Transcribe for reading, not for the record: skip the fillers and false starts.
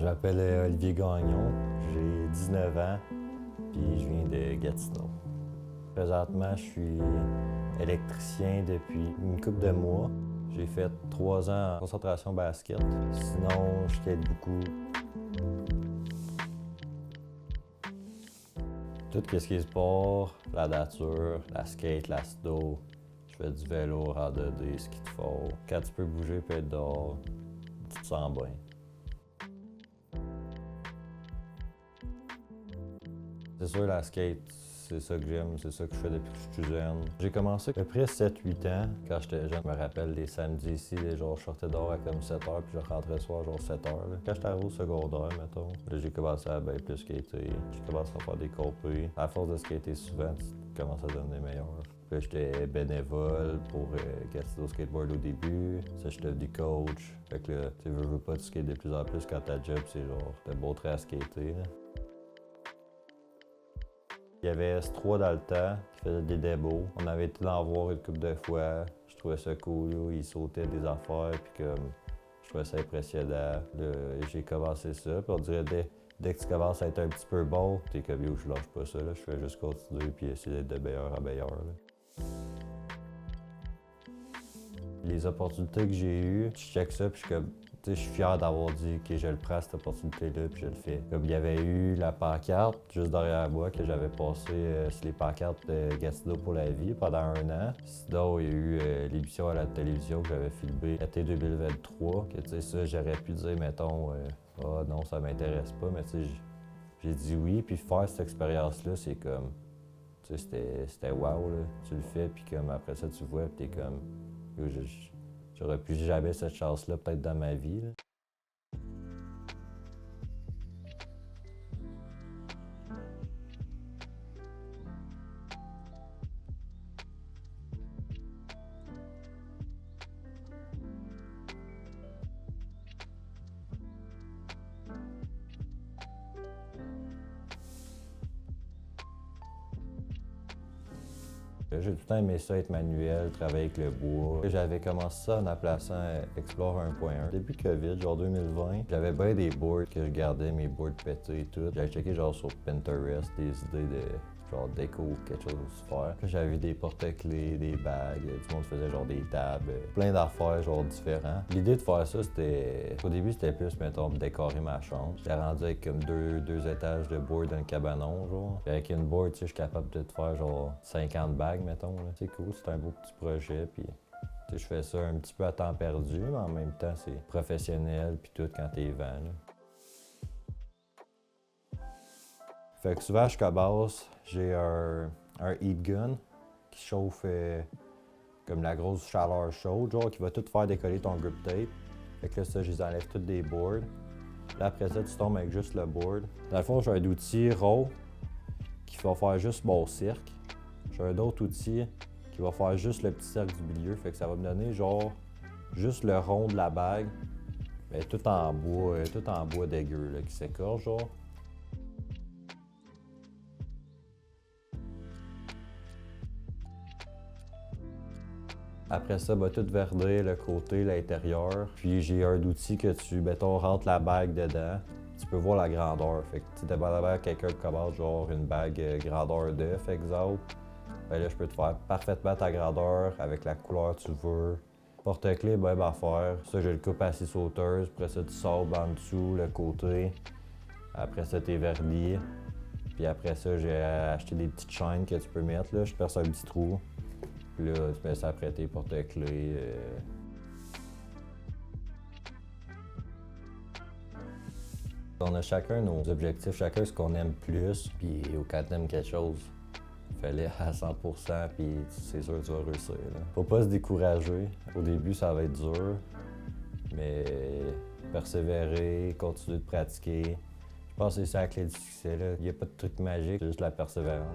Je m'appelle Olivier Gagnon, j'ai 19 ans, puis je viens de Gatineau. Présentement, je suis électricien depuis une couple de mois. J'ai fait 3 ans en concentration basket. Sinon, je skate beaucoup. Tout ce qui est sport, la nature, la skate, la snow. Je fais du vélo, randonnée, ski de fond. Quand tu peux bouger et être dehors, tu te sens bien. C'est sûr, la skate, c'est ça que j'aime, c'est ça que je fais depuis que je suis jeune. J'ai commencé à peu près 7-8 ans. Quand j'étais jeune, je me rappelle les samedis ici, je sortais dehors à comme 7 h puis je rentrais le soir genre 7 h. Quand j'étais arrivé au secondaire, mettons, là, j'ai commencé à bien plus skater. J'ai commencé à faire des compés. À force de skater souvent, tu commences à devenir meilleur. Puis j'étais bénévole pour Gatineau Skateboard au début. Ça, j'étais devenu coach. Fait que là, tu veux pas, tu skates de plus en plus quand ta job, c'est genre de montrer à skater. Là. Il y avait S3 dans le temps qui faisait des démos. On avait été l'en voir une couple de fois. Je trouvais ça cool, là. Il sautait des affaires, puis comme je trouvais ça impressionnant. J'ai commencé ça, puis on dirait dès que tu commences à être un petit peu bon, t'es comme yo, je lâche pas ça, là. Je fais juste continuer puis essayer d'être de meilleur en meilleur. Là. Les opportunités que j'ai eues, je check ça, puis je suis fier d'avoir dit que je le prends, cette opportunité-là, puis je le fais. Comme il y avait eu la pancarte juste derrière moi, que j'avais passé sur les pancartes de Gatineau pour la vie pendant 1 an. Sinon, il y a eu l'émission à la télévision que j'avais filmée l'été 2023, que tu sais, ça, j'aurais pu dire, mettons, ah non, ça m'intéresse pas, mais tu sais, j'ai dit oui, puis faire cette expérience-là, c'est comme, tu sais, c'était wow, là. Tu le fais, puis comme après ça, tu vois, puis t'es comme, j'aurais plus jamais cette chance-là, peut-être dans ma vie. Là. J'ai tout le temps aimé ça, être manuel, travailler avec le bois. J'avais commencé ça en applaçant Explore 1.1. Début COVID, genre 2020, j'avais bien des boards que je regardais, mes boards pétés et tout. J'avais checké genre sur Pinterest des idées de genre déco ou quelque chose à faire. J'avais vu des porte-clés, des bagues, tout le monde faisait genre des tables, plein d'affaires genre différents. L'idée de faire ça, c'était... Au début, c'était plus, mettons, décorer ma chambre. J'étais rendu avec comme deux étages de board dans le cabanon, genre. Puis avec une board, tu sais, je suis capable de te faire genre 50 bagues, mettons. C'est cool, c'est un beau petit projet, puis... Je fais ça un petit peu à temps perdu, mais en même temps, c'est professionnel, puis tout quand t'es vent. Là. Fait que souvent, je commence, j'ai un heat gun qui chauffe comme la grosse chaleur chaude, genre qui va tout faire décoller ton grip tape. Fait que là, ça, je les enlève toutes des boards. Là, après ça, tu tombes avec juste le board. Dans le fond, j'ai un outil rond qui va faire juste mon cercle. J'ai un autre outil qui va faire juste le petit cercle du milieu. Fait que ça va me donner genre juste le rond de la bague, mais tout en bois dégueu, là, qui s'écorche, genre. Après ça, tout verdir le côté, l'intérieur. Puis j'ai un outil que mettons, rentre la bague dedans. Tu peux voir la grandeur. Fait que, tu dépendamment quelqu'un qui commande genre une bague grandeur d'œuf, exemple. Ben là, je peux te faire parfaitement ta grandeur avec la couleur que tu veux. Porte-clés, même affaire. Ça, je le coupe à 6 sauteuses. Après ça, tu sabres en dessous, le côté. Après ça, t'es vernis. Puis après ça, j'ai acheté des petites chaînes que tu peux mettre. Là. Je perce un petit trou. Puis là, tu mets ça après tes porte-clés. On a chacun nos objectifs, chacun ce qu'on aime plus. Puis quand t'aimes quelque chose, fais-le à 100%, puis c'est sûr que tu vas réussir. Là. Faut pas se décourager. Au début, ça va être dur, mais persévérer, continuer de pratiquer. Je pense que c'est ça la clé du succès. Il n'y a pas de truc magique, c'est juste la persévérance.